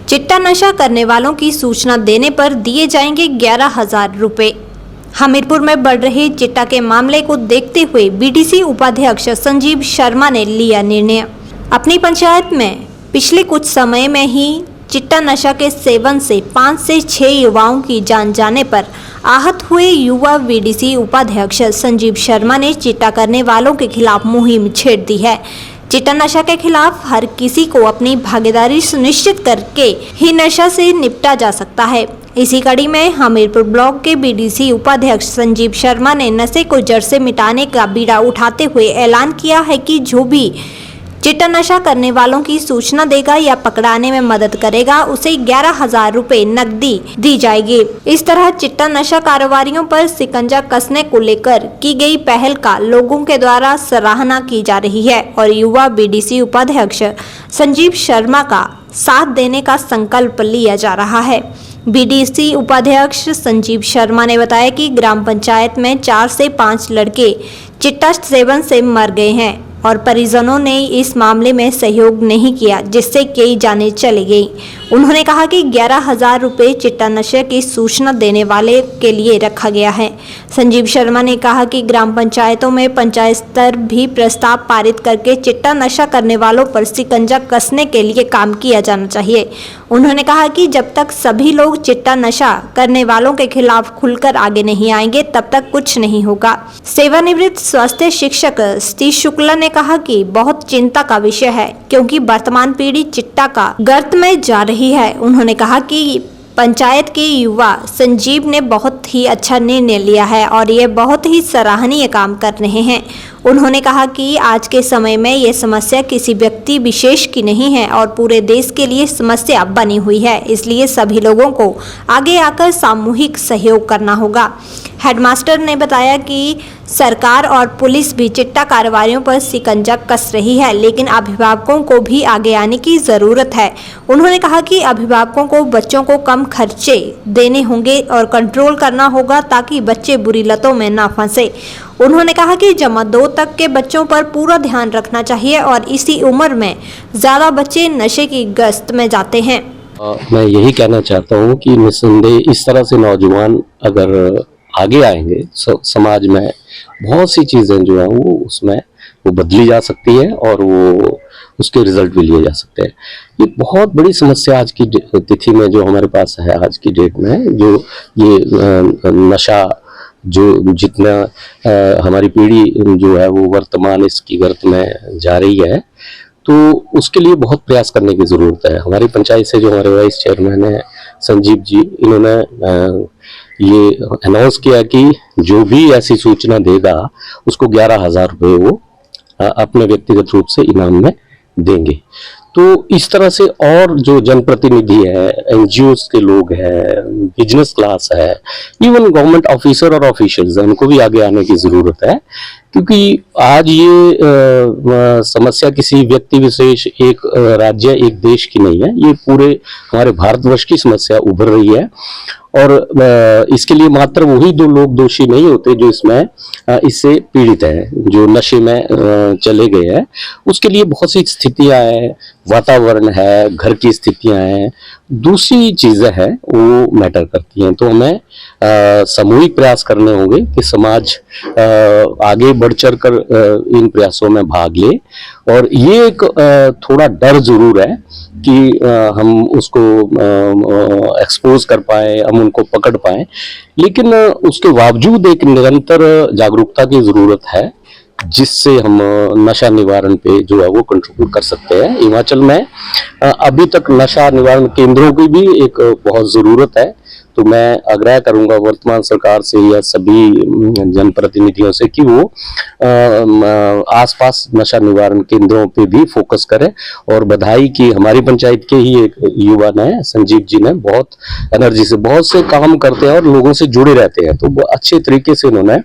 चिट्टा नशा करने वालों की सूचना देने पर दिए जाएंगे 11,000 रुपए। हमीरपुर में बढ़ रहे चिट्टा के मामले को देखते हुए बीडीसी उपाध्यक्ष संजीव शर्मा ने लिया निर्णय। अपनी पंचायत में पिछले कुछ समय में ही चिट्टा नशा के सेवन से 5 से 6 युवाओं की जान जाने पर आहत हुए युवा बीडीसी उपाध्यक्ष संजीव शर्मा ने चिट्टा करने वालों के खिलाफ मुहिम छेड़ दी है। चिट्टा नशा के खिलाफ हर किसी को अपनी भागीदारी सुनिश्चित करके ही नशा से निपटा जा सकता है। इसी कड़ी में हमीरपुर ब्लॉक के बीडीसी उपाध्यक्ष संजीव शर्मा ने नशे को जड़ से मिटाने का बीड़ा उठाते हुए ऐलान किया है कि जो भी चिट्टा नशा करने वालों की सूचना देगा या पकड़ाने में मदद करेगा उसे 11,000 रुपए नकदी दी जाएगी। इस तरह चिट्टा नशा कारोबारियों पर शिकंजा कसने को लेकर की गई पहल का लोगों के द्वारा सराहना की जा रही है और युवा बीडीसी उपाध्यक्ष संजीव शर्मा का साथ देने का संकल्प लिया जा रहा है। बीडीसी उपाध्यक्ष संजीव शर्मा ने बताया कि ग्राम पंचायत में 4 से 5 लड़के चिट्टा सेवन से मर गए हैं और परिजनों ने इस मामले में सहयोग नहीं किया, जिससे कई जानें चली गई। उन्होंने कहा कि 11,000 रुपए चिट्टा नशे की सूचना देने वाले के लिए रखा गया है। संजीव शर्मा ने कहा कि ग्राम पंचायतों में पंचायत स्तर भी प्रस्ताव पारित करके चिट्टा नशा करने वालों पर शिकंजा कसने के लिए काम किया जाना चाहिए। उन्होंने कहा कि जब तक सभी लोग चिट्टा नशा करने वालों के खिलाफ खुलकर आगे नहीं आएंगे तब तक कुछ नहीं होगा। सेवानिवृत्त स्वास्थ्य शिक्षक सतीश शुक्ला ने कहा कि बहुत चिंता का विषय है क्योंकि वर्तमान पीढ़ी चिट्टा का गर्त में जा रही है। उन्होंने कहा कि पंचायत के युवा संजीव ने बहुत ही अच्छा निर्णय लिया है और ये बहुत ही सराहनीय काम कर रहे हैं। उन्होंने कहा कि आज के समय में ये समस्या किसी व्यक्ति विशेष की नहीं है और पूरे देश के लिए समस्या बनी हुई है, इसलिए सभी लोगों को आगे आकर सामूहिक सहयोग करना होगा। हेडमास्टर ने बताया कि सरकार और पुलिस भी चिट्टा कारोबारियों पर शिकंजा कस रही है, लेकिन अभिभावकों को भी आगे आने की ज़रूरत है। उन्होंने कहा कि अभिभावकों को बच्चों को कम खर्चे देने होंगे और कंट्रोल करना होगा ताकि बच्चे बुरी लतों में ना फंसे। उन्होंने कहा कि जमा 2 तक के बच्चों पर पूरा ध्यान रखना चाहिए और इसी उम्र में ज़्यादा बच्चे नशे की गश्त में जाते हैं। मैं यही कहना चाहता हूँ कि निस्संदेह इस तरह से नौजवान अगर आगे आएंगे समाज में बहुत सी चीज़ें जो है वो बदली जा सकती है और वो उसके रिजल्ट भी लिए जा सकते हैं। ये बहुत बड़ी समस्या आज की तिथि में जो हमारे पास है, आज की डेट में जो ये नशा जो जितना हमारी पीढ़ी जो है वो वर्तमान इसकी गर्त में जा रही है, तो उसके लिए बहुत प्रयास करने की ज़रूरत है। हमारी पंचायत से जो हमारे वाइस चेयरमैन है संजीव जी, इन्होंने ये अनाउंस किया कि जो भी ऐसी सूचना देगा उसको 11,000 रुपये वो अपने व्यक्तिगत रूप से इनाम में देंगे। तो इस तरह से और जो जनप्रतिनिधि है, एनजीओस के लोग हैं, बिजनेस क्लास है, इवन गवर्नमेंट ऑफिसर और ऑफिशियल्स हैं, उनको भी आगे आने की ज़रूरत है क्योंकि आज ये समस्या किसी व्यक्ति विशेष, एक राज्य, एक देश की नहीं है, ये पूरे हमारे भारतवर्ष की समस्या उभर रही है और इसके लिए मात्र वही 2 लोग दोषी नहीं होते जो इसमें इससे पीड़ित हैं, जो नशे में चले गए हैं। उसके लिए बहुत सी स्थितियां हैं, वातावरण है, घर की स्थितियां हैं, दूसरी चीजें हैं वो मैटर करती हैं। तो हमें सामूहिक प्रयास करने होंगे कि समाज आगे बढ़ चढ़ कर इन प्रयासों में भाग ले और ये एक थोड़ा डर जरूर है कि हम उसको एक्सपोज कर पाए, हम उनको पकड़ पाए, लेकिन उसके बावजूद एक निरंतर जागरूकता की जरूरत है जिससे हम नशा निवारण पे जो है वो कंट्रीब्यूट कर सकते हैं। हिमाचल में अभी तक नशा निवारण केंद्रों की भी एक बहुत ज़रूरत है, तो मैं आग्रह करूंगा वर्तमान सरकार से या सभी जनप्रतिनिधियों से कि वो आसपास नशा निवारण केंद्रों पे भी फोकस करें। और बधाई कि हमारी पंचायत के ही एक युवा ने, संजीव जी ने, बहुत एनर्जी से बहुत से काम करते हैं और लोगों से जुड़े रहते हैं, तो अच्छे तरीके से उन्होंने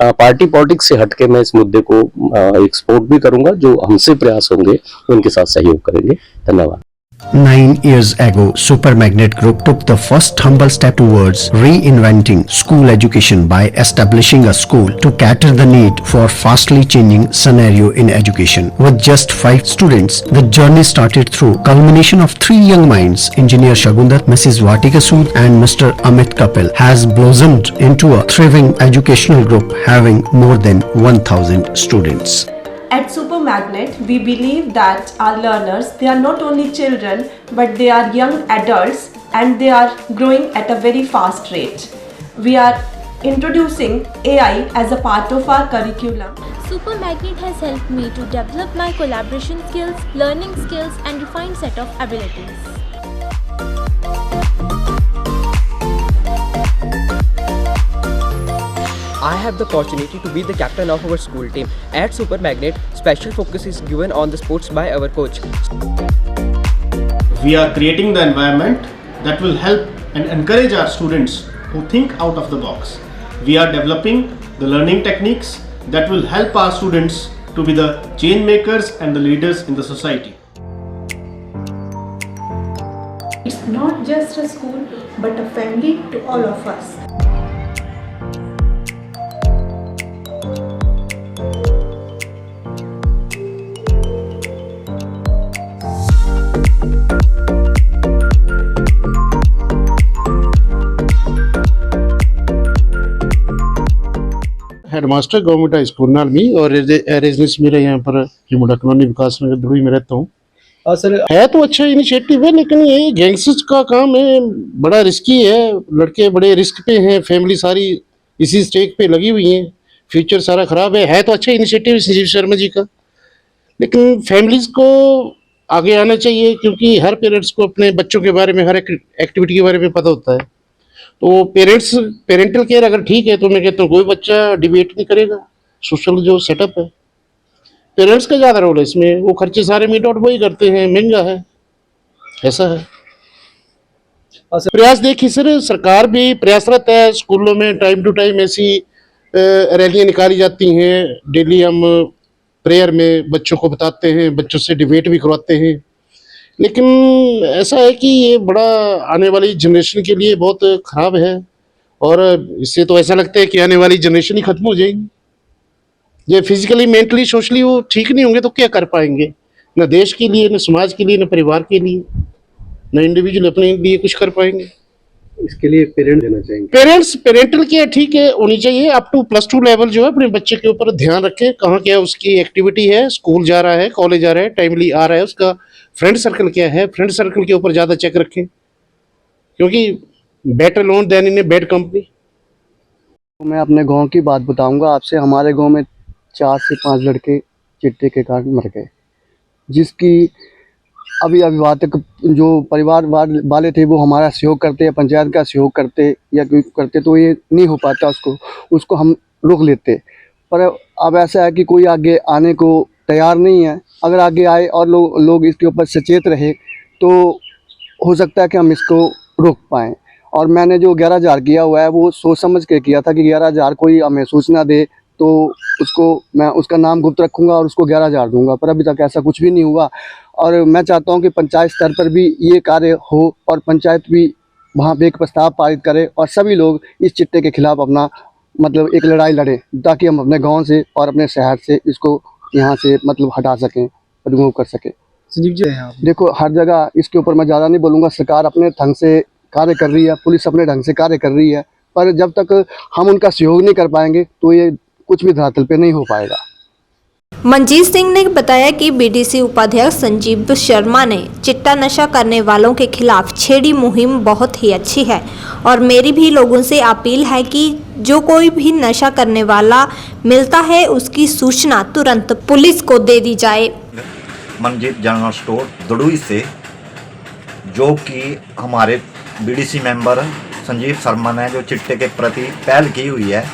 पार्टी पॉलिटिक्स से हटके मैं इस मुद्दे को एक सपोर्ट भी करूंगा। जो हमसे प्रयास होंगे उनके साथ सहयोग करेंगे। धन्यवाद। 9 years ago, Super Magnet Group took the first humble step towards reinventing school education by establishing a school to cater the need for fastly changing scenario in education. With just 5 students, the journey started through culmination of 3 young minds, Engineer Shagundar, Mrs. Vatika Sood and Mr. Amit Kapil, has blossomed into a thriving educational group having more than 1000 students. At Super Magnet, we believe that our learners, they are not only children, but they are young adults and they are growing at a very fast rate. We are introducing AI as a part of our curriculum. Super Magnet has helped me to develop my collaboration skills, learning skills and refined set of abilities. I have the opportunity to be the captain of our school team. At Super Magnet, special focus is given on the sports by our coach. We are creating the environment that will help and encourage our students who think out of the box. We are developing the learning techniques that will help our students to be the change makers and the leaders in the society. It's not just a school, but a family to all of us. Headmaster government high school Nalmi और residence मेरा यहाँ पर HIMUDA colony Vikas Nagar Dubai में रहता हूँ। Sir है तो अच्छा इनिशिएटिव है, लेकिन ये गैंगस्टर्स का काम है, बड़ा रिस्की है, लड़के बड़े रिस्क पे हैं, फैमिली सारी इसी स्टेक पे लगी हुई है, फ्यूचर सारा खराब है तो अच्छा इनिशिएटिव संजीव शर्मा जी का, लेकिन फैमिलीज को आगे आना चाहिए क्योंकि हर पेरेंट्स को अपने बच्चों के बारे में, हर एक्टिविटी के बारे में पता होता है। तो पेरेंटल केयर अगर ठीक है तो मैं कहता हूँ कोई बच्चा डिबेट नहीं करेगा। सोशल जो सेटअप है, पेरेंट्स का ज़्यादा रोल है इसमें, वो खर्चे सारे मीट आउट वही करते हैं, महंगा है, ऐसा है। प्रयास देखिए सर, सरकार भी प्रयासरत है, स्कूलों में टाइम टू टाइम ऐसी रैलियाँ निकाली जाती हैं, डेली हम प्रेयर में बच्चों को बताते हैं, बच्चों से डिबेट भी करवाते हैं, लेकिन ऐसा है कि ये बड़ा आने वाली जनरेशन के लिए बहुत ख़राब है और इससे तो ऐसा लगता है कि आने वाली जनरेशन ही ख़त्म हो जाएगी। ये फिजिकली, मेंटली, सोशली वो ठीक नहीं होंगे तो क्या कर पाएंगे, न देश के लिए, न समाज के लिए, न परिवार के लिए, न इंडिविजुअल अपने लिए कुछ कर पाएंगे। इसके लिए पेरेंट देना चाहिए। पेरेंटल केयर ठीक है होनी चाहिए, अप टू +2 लेवल जो है अपने बच्चे के ऊपर ध्यान रखें, कहाँ क्या उसकी एक्टिविटी है, स्कूल जा रहा है, कॉलेज जा रहा है, टाइमली आ रहा है, उसका फ्रेंड सर्कल क्या है, फ्रेंड सर्कल के ऊपर ज़्यादा चेक रखें, क्योंकि better alone than in a bad company. मैं अपने गांव की बात बताऊंगा आपसे। हमारे गांव में 4 से 5 लड़के चिट्टे के कारण मर गए, जिसकी अभी अभिभावक जो परिवार वाले थे वो हमारा सहयोग करते या पंचायत का सहयोग करते या कोई करते तो ये नहीं हो पाता, उसको हम रोक लेते। पर अब ऐसा है कि कोई आगे आने को तैयार नहीं है। अगर आगे आए और लोग इसके ऊपर सचेत रहे तो हो सकता है कि हम इसको रोक पाएँ। और मैंने जो 11,000 किया हुआ है वो सोच समझ के किया था कि 11,000 कोई हमें सूचना दे तो मैं उसका नाम गुप्त रखूँगा और उसको 11,000 दूंगा, पर अभी तक ऐसा कुछ भी नहीं हुआ। और मैं चाहता हूं कि पंचायत स्तर पर भी ये कार्य हो और पंचायत भी वहां पे एक प्रस्ताव पारित करे और सभी लोग इस चिट्टे के खिलाफ अपना मतलब एक लड़ाई लड़ें, ताकि हम अपने गांव से और अपने शहर से इसको यहाँ से मतलब हटा सकें, रिमूव कर सकें। संजीव जी हैं आप। देखो हर जगह इसके ऊपर मैं ज़्यादा नहीं बोलूँगा, सरकार अपने ढंग से कार्य कर रही है, पुलिस अपने ढंग से कार्य कर रही है, पर जब तक हम उनका सहयोग नहीं कर पाएंगे तो ये कुछ भी धरातल पे नहीं हो पाएगा। मनजीत सिंह ने बताया कि बीडीसी उपाध्यक्ष संजीव शर्मा ने चिट्टा नशा करने वालों के खिलाफ छेड़ी मुहिम बहुत ही अच्छी है और मेरी भी लोगों से अपील है कि जो कोई भी नशा करने वाला मिलता है उसकी सूचना तुरंत पुलिस को दे दी जाए। मनजीत जनरल स्टोर दड़ुई से, जो कि हमारे बीडीसी मेंबर संजीव शर्मा ने जो चिट्टे के प्रति पहल की हुई है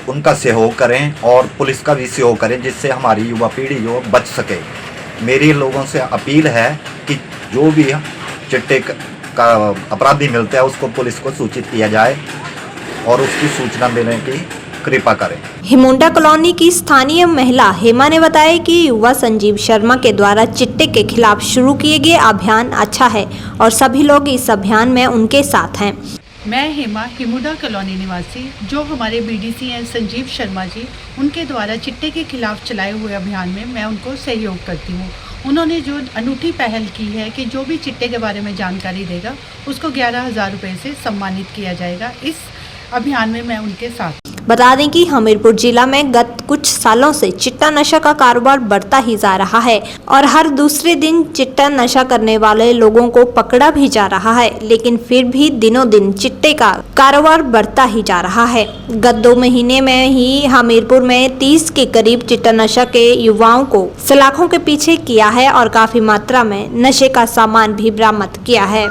उनका सहयोग करें और पुलिस का भी सहयोग करें, जिससे हमारी युवा पीढ़ी जो बच सके। मेरी लोगों से अपील है कि जो भी चिट्टे का अपराधी मिलता है उसको पुलिस को सूचित किया जाए और उसकी सूचना देने की कृपा करें। हिमुंडा कॉलोनी की स्थानीय महिला हेमा ने बताया कि युवा संजीव शर्मा के द्वारा चिट्टे के खिलाफ शुरू किए गए अभियान अच्छा है और सभी लोग इस अभियान में उनके साथ हैं। मैं हेमा, हिमुंडा कॉलोनी निवासी, जो हमारे बीडीसी हैं संजीव शर्मा जी, उनके द्वारा चिट्टे के खिलाफ चलाए हुए अभियान में मैं उनको सहयोग करती हूँ। उन्होंने जो अनूठी पहल की है कि जो भी चिट्टे के बारे में जानकारी देगा उसको 11,000 रुपये से सम्मानित किया जाएगा। इस अभियान में मैं उनके साथ। बता दें कि हमीरपुर जिला में गत कुछ सालों से चिट्टा नशा का कारोबार बढ़ता ही जा रहा है और हर दूसरे दिन चिट्टा नशा करने वाले लोगों को पकड़ा भी जा रहा है, लेकिन फिर भी दिनों दिन चिट्टे का कारोबार बढ़ता ही जा रहा है। गत 2 महीने में ही हमीरपुर में 30 के करीब चिट्टा नशा के युवाओं को सलाखों के पीछे किया है और काफी मात्रा में नशे का सामान भी बरामद किया है।